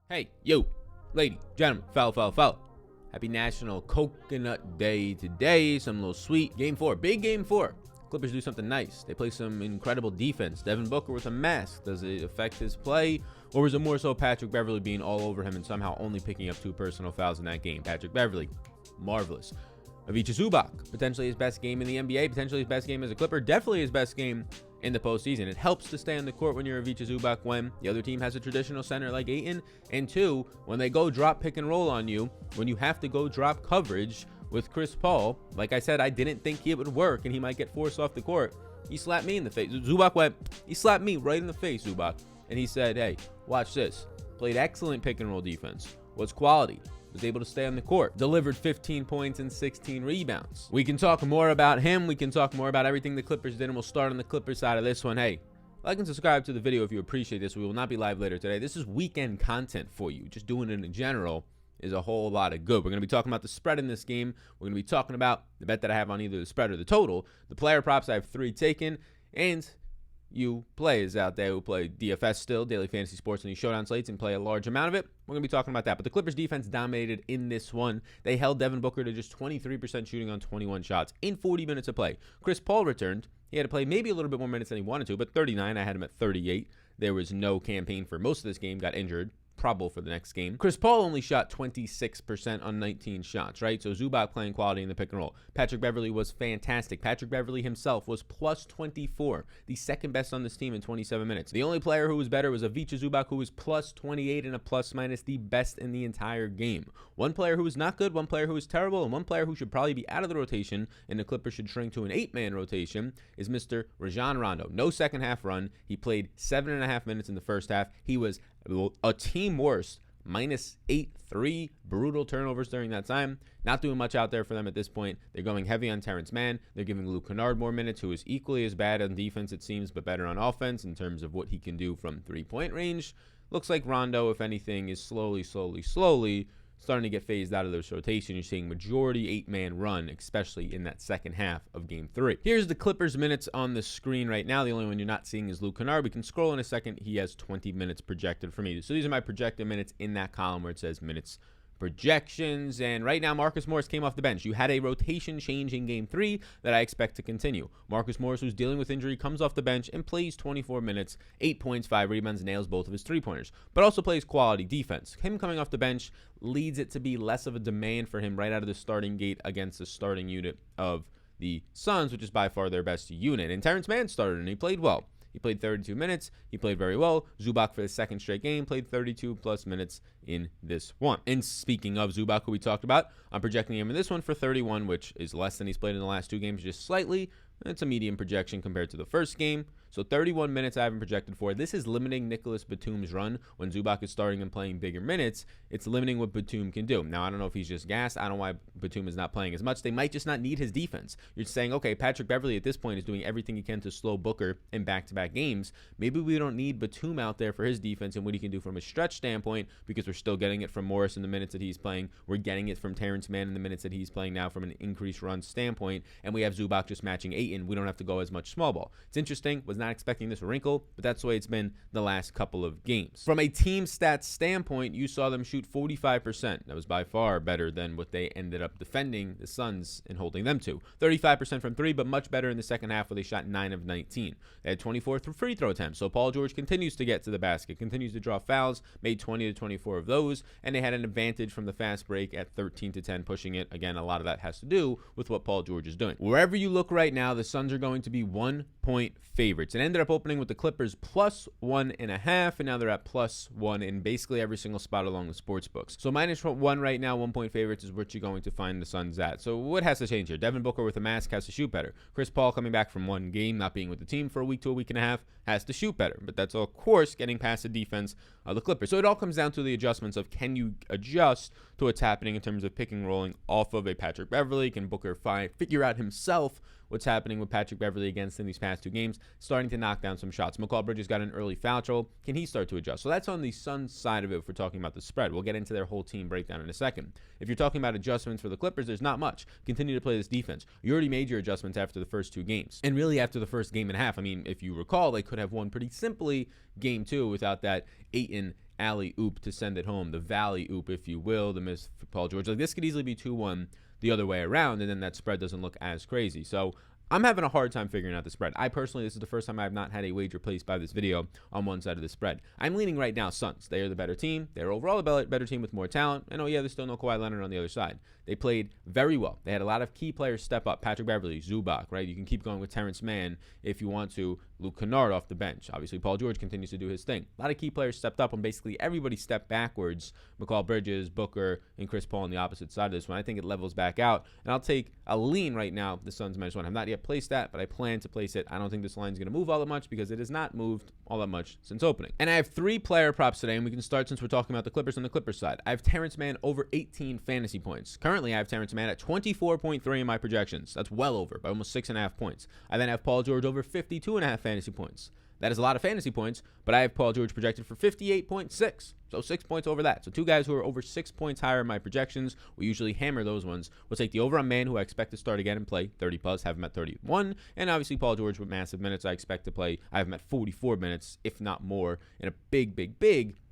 Hey, you, lady, gentlemen, fella. Happy National Coconut Day today. Some little sweet. Game 4, big game 4. Clippers do something nice. They play some incredible defense. Devin Booker with a mask. Does it affect his play? Or is it more so Patrick Beverley being all over him and somehow only picking up 2 personal fouls in that game? Patrick Beverley, marvelous. Ivica Zubac, potentially his best game in the NBA, potentially his best game as a Clipper, definitely his best game in the postseason. It helps to stay on the court when you're Ivica Zubac when the other team has a traditional center like Ayton, and 2, when they go drop pick and roll on you, when you have to go drop coverage with Chris Paul. Like I said, I didn't think it would work and he might get forced off the court. He slapped me in the face. Zubac he slapped me right in the face, Zubac. And he said, hey, watch this. Played excellent pick and roll defense. Was quality. Was able to stay on the court, delivered 15 points and 16 rebounds. We can talk more about him. We can talk more about everything the Clippers did, and we'll start on the Clippers side of this one. Hey, like and subscribe to the video if you appreciate this. We will not be live later today. This is weekend content for you. Just doing it in general is a whole lot of good. We're going to be talking about the spread in this game. We're going to be talking about the bet that I have on either the spread or the total. The player props, I have 3 taken, and you players out there who play DFS still, daily fantasy sports, and these showdown slates and play a large amount of it, we're going to be talking about that. But the Clippers defense dominated in this one. They held Devin Booker to just 23% shooting on 21 shots in 40 minutes of play. Chris Paul returned. He had to play maybe a little bit more minutes than he wanted to, but 39. I had him at 38. There was no campaign for most of this game. Got injured. Probable for the next game. Chris Paul only shot 26% on 19 shots, right? So Zubac playing quality in the pick and roll. Patrick Beverley was fantastic. Patrick Beverley himself was plus 24, the second best on this team in 27 minutes. The only player who was better was Ivica Zubac, who was plus 28 and a plus minus, the best in the entire game. One player who was not good, one player who was terrible, and one player who should probably be out of the rotation, and the Clippers should shrink to an 8-man rotation, is Mr. Rajon Rondo. No second half run. He played 7.5 minutes in the first half. He was a team worst, minus 8-3, brutal turnovers during that time. Not doing much out there for them at this point. They're going heavy on Terrence Mann. They're giving Luke Kennard more minutes, who is equally as bad on defense, it seems, but better on offense in terms of what he can do from three-point range. Looks like Rondo, if anything, is slowly starting to get phased out of this rotation. You're seeing majority 8-man run, especially in that second half of game 3. Here's the Clippers minutes on the screen right now. The only one you're not seeing is Luke Kennard. We can scroll in a second. He has 20 minutes projected for me. So these are my projected minutes in that column where it says minutes projections, and right now Marcus Morris came off the bench. You had a rotation change in game 3 that I expect to continue. Marcus Morris, who's dealing with injury, comes off the bench and plays 24 minutes, 8 points, 5 rebounds, nails both of his 3-pointers, but also plays quality defense. Him coming off the bench leads it to be less of a demand for him right out of the starting gate against the starting unit of the Suns, which is by far their best unit. And Terrence Mann started, and he played well. He played 32 minutes. He played very well. Zubac, for the second straight game, played 32-plus minutes in this one. And speaking of Zubac, who we talked about, I'm projecting him in this one for 31, which is less than he's played in the last 2 games, just slightly. It's a medium projection compared to the first game. So 31 minutes I haven't projected for. This is limiting Nicholas Batum's run. When Zubac is starting and playing bigger minutes, it's limiting what Batum can do. Now, I don't know if he's just gassed. I don't know why Batum is not playing as much. They might just not need his defense. You're saying, okay, Patrick Beverley at this point is doing everything he can to slow Booker in back-to-back games. Maybe we don't need Batum out there for his defense and what he can do from a stretch standpoint, because we're still getting it from Morris in the minutes that he's playing. We're getting it from Terrence Mann in the minutes that he's playing now from an increased run standpoint. And we have Zubac just matching Ayton. We don't have to go as much small ball. It's interesting. Was not expecting this wrinkle, but that's the way it's been the last couple of games. From a team stats standpoint, you saw them shoot 45%. That was by far better than what they ended up defending the Suns and holding them to. 35% from 3, but much better in the second half where they shot 9 of 19. They had 24 free throw attempts, so Paul George continues to get to the basket, continues to draw fouls, made 20 to 24 of those, and they had an advantage from the fast break at 13-10, pushing it. Again, a lot of that has to do with what Paul George is doing. Wherever you look right now, the Suns are going to be 1-point favorites. It ended up opening with the Clippers plus 1.5, and now they're at plus 1 in basically every single spot along the sports books. So minus 1 right now, 1-point favorites is what you're going to find the Suns at. So what has to change here? Devin Booker with a mask has to shoot better. Chris Paul coming back from 1 game, not being with the team for a week to a week and a half, has to shoot better. But that's, of course, getting past the defense of the Clippers. So it all comes down to the adjustments of, can you adjust to what's happening in terms of picking rolling off of a Patrick Beverley? Can Booker figure out himself what's happening with Patrick Beverley against in these past 2 games, starting to knock down some shots. McCall Bridges got an early foul trouble. Can he start to adjust? So that's on the Suns side of it if we're talking about the spread. We'll get into their whole team breakdown in a second. If you're talking about adjustments for the Clippers, there's not much. Continue to play this defense. You already made your adjustments after the first 2 games. And really after the first game and a half. I mean, if you recall, they could have won pretty simply game 2 without that Ayton alley-oop to send it home, the valley-oop, if you will, the miss for Paul George. Like, this could easily be 2-1 the other way around, and then that spread doesn't look as crazy. So I'm having a hard time figuring out the spread. I personally, this is the first time I have not had a wager placed by this video on one side of the spread. I'm leaning right now Suns. They are the better team. They're overall a better team with more talent. And oh yeah, there's still no Kawhi Leonard on the other side. They played very well. They had a lot of key players step up. Patrick Beverley, Zubac, right? You can keep going with Terrence Mann if you want to. Luke Kennard off the bench. Obviously, Paul George continues to do his thing. A lot of key players stepped up, and basically everybody stepped backwards. McCall Bridges, Booker, and Chris Paul on the opposite side of this one. I think it levels back out, and I'll take a lean right now. The Suns -1. I've not yet placed that, but I plan to place it. I don't think this line is going to move all that much because it has not moved all that much since opening. And I have 3 player props today, and we can start since we're talking about the Clippers on the Clippers side. I have Terrence Mann over 18 fantasy points. Currently, I have Terrence Mann at 24.3 in my projections. That's well over by almost 6.5 points. I then have Paul George over 52.5 fantasy points. That is a lot of fantasy points, but I have Paul George projected for 58.6. So 6 points over that. So 2 guys who are over 6 points higher in my projections. We usually hammer those ones. We'll take the over on Mann, who I expect to start again and play 30 plus, have him at 31. And obviously Paul George with massive minutes. I expect to play, I have him at 44 minutes, if not more, in a big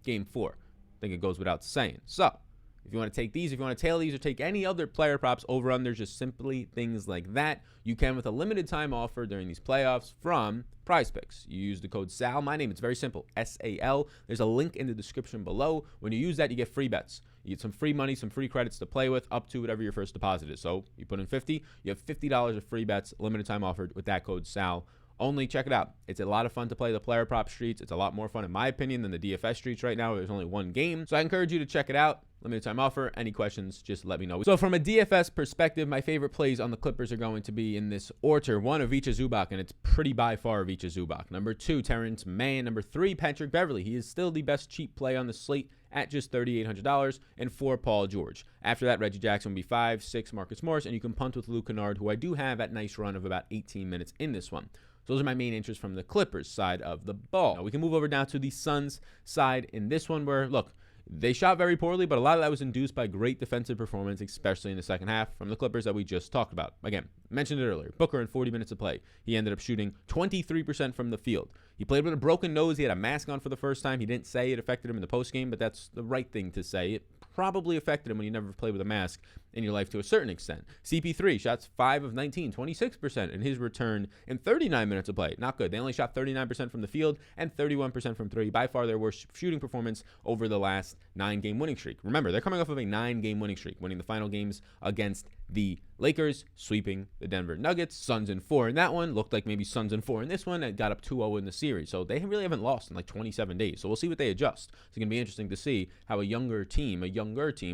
game 4. I think it goes without saying. So if you want to take these, if you want to tail these, or take any other player props over under, just simply things like that, you can with a limited time offer during these playoffs from Prize Picks. You use the code SAL. My name, it's very simple, SAL. There's a link in the description below. When you use that, you get free bets. You get some free money, some free credits to play with, up to whatever your first deposit is. So you put in 50, you have $50 of free bets, limited time offered with that code SAL. Only check it out. It's a lot of fun to play the player prop streets. It's a lot more fun, in my opinion, than the DFS streets right now. There's only one game. So I encourage you to check it out. Limited time offer. Any questions, just let me know. So from a DFS perspective, my favorite plays on the Clippers are going to be in this order. 1, Ivica Zubac, and it's pretty by far Ivica Zubac. Number 2, Terrence Mann. Number 3, Patrick Beverley. He is still the best cheap play on the slate at just $3,800. And 4, Paul George. After that, Reggie Jackson will be 5, 6, Marcus Morris, and you can punt with Luke Kennard, who I do have at nice run of about 18 minutes in this one. So those are my main interests from the Clippers side of the ball. Now we can move over now to the Suns side in this one where, look, they shot very poorly, but a lot of that was induced by great defensive performance, especially in the second half from the Clippers that we just talked about. Again, mentioned it earlier. Booker in 40 minutes of play. He ended up shooting 23% from the field. He played with a broken nose. He had a mask on for the first time. He didn't say it affected him in the postgame, but that's the right thing to say. It probably affected him when you never played with a mask in your life to a certain extent. CP3 shots 5 of 19, 26% in his return in 39 minutes of play. Not good. They only shot 39% from the field and 31% from 3. By far their worst shooting performance over the last 9-game winning streak. Remember, they're coming off of a 9-game winning streak, winning the final games against the Lakers, sweeping the Denver Nuggets. Suns in 4 in that one. Looked like maybe Suns in 4 in this one. It got up 2-0 in the series. So they really haven't lost in like 27 days. So we'll see what they adjust. It's going to be interesting to see how a younger team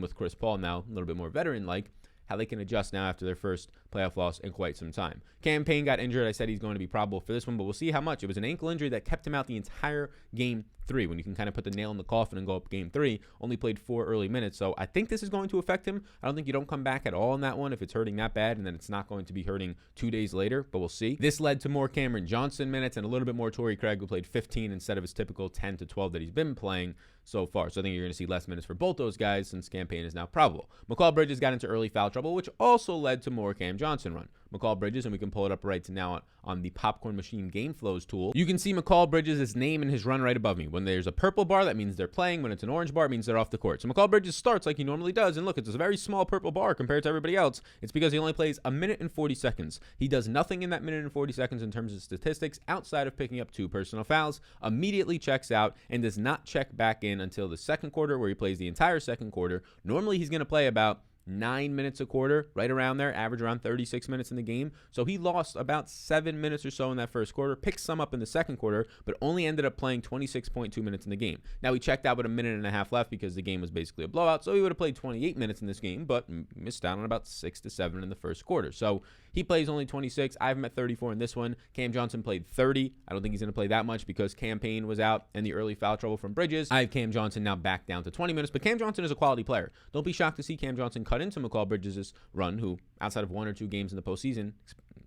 with Chris Paul now, a little bit more veteran-like, how they can adjust now after their first playoff loss in quite some time. Cam Payne got injured. I said he's going to be probable for this one, but we'll see how much. It was an ankle injury that kept him out the entire game 3. When you can kind of put the nail in the coffin and go up game 3, only played 4 early minutes. So I think this is going to affect him. I don't think you don't come back at all in that one if it's hurting that bad, and then it's not going to be hurting 2 days later, but we'll see. This led to more Cameron Johnson minutes and a little bit more Torrey Craig, who played 15 instead of his typical 10 to 12 that he's been playing so far. So I think you're going to see less minutes for both those guys since Cam Payne is now probable. McCall Bridges got into early foul trouble, which also led to more Cam Johnson run. McCall Bridges, and we can pull it up right now on the Popcorn Machine Game Flows tool. You can see McCall Bridges' name and his run right above me. When there's a purple bar, that means they're playing. When it's an orange bar, it means they're off the court. So McCall Bridges starts like he normally does, and look, it's a very small purple bar compared to everybody else. It's because he only plays 1 minute and 40 seconds. He does nothing in that 1 minute and 40 seconds in terms of statistics outside of picking up 2 personal fouls, immediately checks out, and does not check back in until the second quarter, where he plays the entire second quarter. Normally, he's going to play about 9 minutes a quarter, right around there, average around 36 minutes in the game. So he lost about 7 minutes or so in that first quarter, picked some up in the second quarter, but only ended up playing 26.2 minutes in the game. Now, he checked out with 1.5 minutes left because the game was basically a blowout, so he would have played 28 minutes in this game, but missed out on about 6 to 7 in the first quarter. So he plays only 26. I have him at 34 in this one. Cam Johnson played 30. I don't think he's going to play that much because Cam Payne was out and the early foul trouble from Bridges. I have Cam Johnson now back down to 20 minutes, but Cam Johnson is a quality player. Don't be shocked to see Cam Johnson cut into McCall Bridges' run, who outside of 1 or 2 games in the postseason,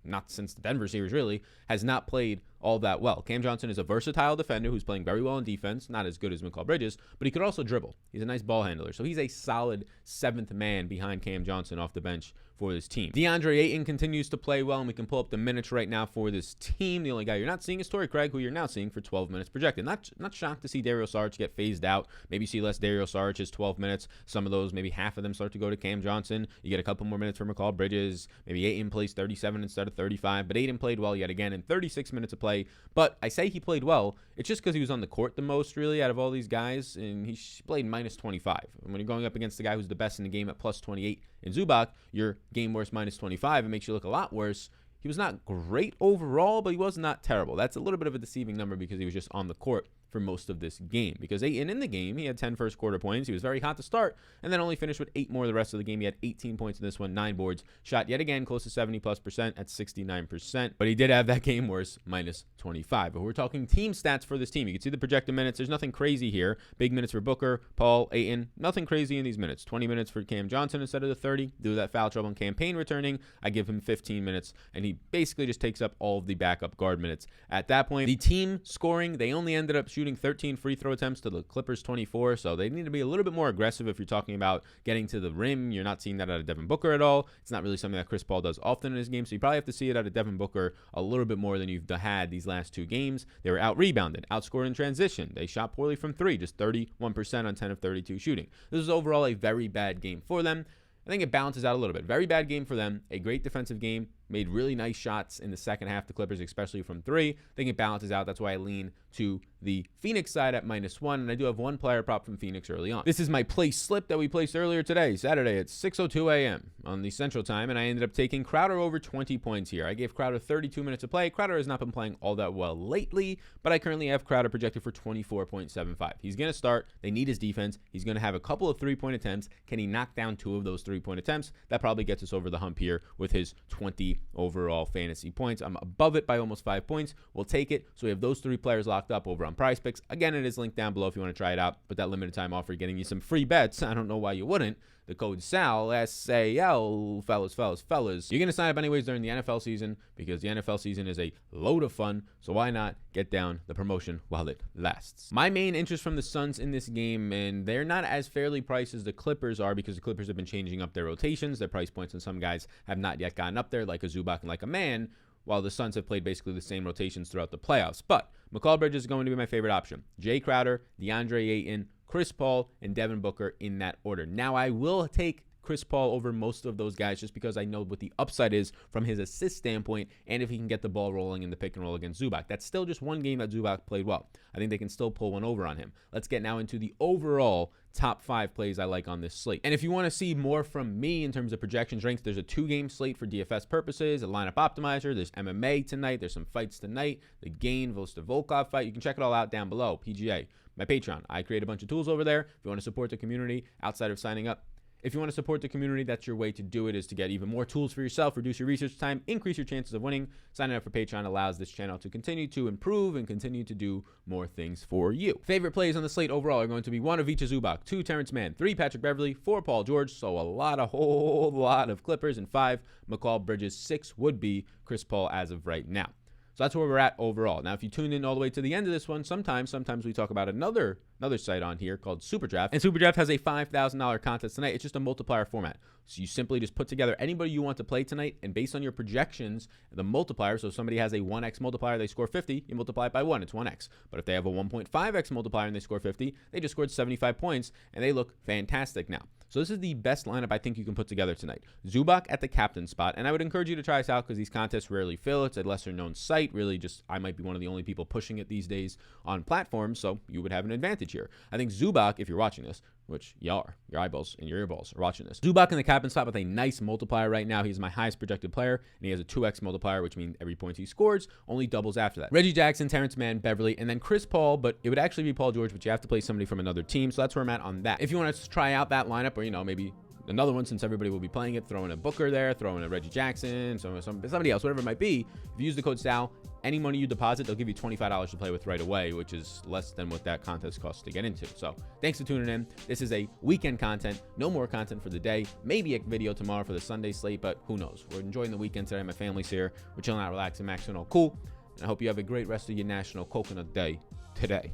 not since the Denver series really, has not played all that well. Cam Johnson is a versatile defender who's playing very well in defense, not as good as McCall Bridges, but he could also dribble. He's a nice ball handler. So he's a solid 7th man behind Cam Johnson off the bench for this team. DeAndre Ayton continues to play well, and we can pull up the minutes right now for this team. The only guy you're not seeing is Torrey Craig, who you're now seeing for 12 minutes projected. Not shocked to see Dario Saric get phased out. Maybe you see less Dario Saric is 12 minutes. Some of those, maybe half of them start to go to Cam Johnson. You get a couple more minutes for McCall Bridges. Maybe Ayton plays 37 instead of 35, but Ayton played well yet again in 36 minutes of play. But I say he played well, it's just because he was on the court the most, really, out of all these guys, and he played minus 25. And when you're going up against the guy who's the best in the game at plus 28 in Zubac, your game worst minus 25. It makes you look a lot worse. He was not great overall, but he was not terrible. That's a little bit of a deceiving number because he was just on the court for most of this game. Because Ayton in the game, he had 10 first quarter points. He was very hot to start, and then only finished with 8 more the rest of the game. He had 18 points in this one, 9 boards. Shot yet again close to 70+% at 69%. But he did have that game worse, minus 25. But we're talking team stats for this team. You can see the projected minutes. There's nothing crazy here. Big minutes for Booker, Paul, Ayton. Nothing crazy in these minutes. 20 minutes for Cam Johnson instead of the 30. Due to that foul trouble and campaign returning, I give him 15 minutes, and he basically just takes up all of the backup guard minutes. At that point, the team scoring, they only ended up shooting 13 free throw attempts to the Clippers 24, so they need to be a little bit more aggressive if you're talking about getting to the rim. You're not seeing that out of Devin Booker at all. It's not really something that Chris Paul does often in his game, so you probably have to see it out of Devin Booker a little bit more than you've had these last 2 games. They were out-rebounded, outscored in transition. They shot poorly from 3, just 31% on 10 of 32 shooting. This is overall a very bad game for them. I think it balances out a little bit. Very bad game for them. A great defensive game. Made really nice shots in the second half, the Clippers, especially from 3. I think it balances out. That's why I lean to the Phoenix side at -1, and I do have one player prop from Phoenix early on. This is my place slip that we placed earlier today, Saturday at 6:02 a.m. on the Central Time, and I ended up taking Crowder over 20 points here. I gave Crowder 32 minutes to play. Crowder has not been playing all that well lately, but I currently have Crowder projected for 24.75. He's going to start. They need his defense. He's going to have a couple of 3-point attempts. Can he knock down 2 of those 3-point attempts? That probably gets us over the hump here with his 20 overall fantasy points. I'm above it by almost 5 points. We'll take it. So we have those 3 players locked up over on Prize Picks. Again, it is linked down below if you want to try it out. But that limited time offer getting you some free bets. I don't know why you wouldn't. The code SAL, S-A-L, fellas. You're going to sign up anyways during the NFL season because the NFL season is a load of fun. So why not get down the promotion while it lasts? My main interest from the Suns in this game, and they're not as fairly priced as the Clippers are because the Clippers have been changing up their rotations. Their price points and some guys have not yet gotten up there, like a Zubac and like a Man, while the Suns have played basically the same rotations throughout the playoffs. But McCall Bridges is going to be my favorite option. Jay Crowder, DeAndre Ayton, Chris Paul, and Devin Booker in that order. Now, I will take Chris Paul over most of those guys just because I know what the upside is from his assist standpoint and if he can get the ball rolling in the pick and roll against Zubac. That's still just one game that Zubac played well. I think they can still pull one over on him. Let's get now into the overall top 5 plays I like on this slate. And if you want to see more from me in terms of projections ranks, there's a 2-game slate for DFS purposes, a lineup optimizer, there's MMA tonight, there's some fights tonight, the Gain versus the Volkov fight. You can check it all out down below, PGA. My Patreon. I create a bunch of tools over there. If you want to support the community outside of signing up, if you want to support the community, that's your way to do it, is to get even more tools for yourself, reduce your research time, increase your chances of winning. Signing up for Patreon allows this channel to continue to improve and continue to do more things for you. Favorite plays on the slate overall are going to be 1 of Ivica Zubac, 2 Terrence Mann, 3 Patrick Beverley, 4 Paul George, so a whole lot of Clippers, and 5 McCall Bridges, 6 would be Chris Paul as of right now. So that's where we're at overall. Now, if you tune in all the way to the end of this one, sometimes we talk about another site on here called SuperDraft. And SuperDraft has a $5,000 contest tonight. It's just a multiplier format. So you simply just put together anybody you want to play tonight, and based on your projections, the multiplier, so if somebody has a 1x multiplier, they score 50, you multiply it by 1, it's 1x. But if they have a 1.5x multiplier and they score 50, they just scored 75 points, and they look fantastic now. So this is the best lineup I think you can put together tonight. Zubac at the captain spot, and I would encourage you to try this out because these contests rarely fill. It's a lesser-known site. Really, just I might be one of the only people pushing it these days on platforms, so you would have an advantage here. I think Zubac, if you're watching this, which you are, your eyeballs and your earballs are watching this. Zubac in the captain spot with a nice multiplier right now. He's my highest projected player, and he has a 2x multiplier, which means every point he scores only doubles after that. Reggie Jackson, Terrence Mann, Beverley, and then Chris Paul, but it would actually be Paul George, but you have to play somebody from another team, so that's where I'm at on that. If you want to try out that lineup, or, maybe another one, since everybody will be playing it, throw in a Booker there, throw in a Reggie Jackson, somebody else, whatever it might be. If you use the code SAL, any money you deposit, they'll give you $25 to play with right away, which is less than what that contest costs to get into. So thanks for tuning in. This is a weekend content. No more content for the day. Maybe a video tomorrow for the Sunday slate, but who knows? We're enjoying the weekend today. My family's here. We're chilling out, relaxing, maxing all cool. And I hope you have a great rest of your National Coconut Day today.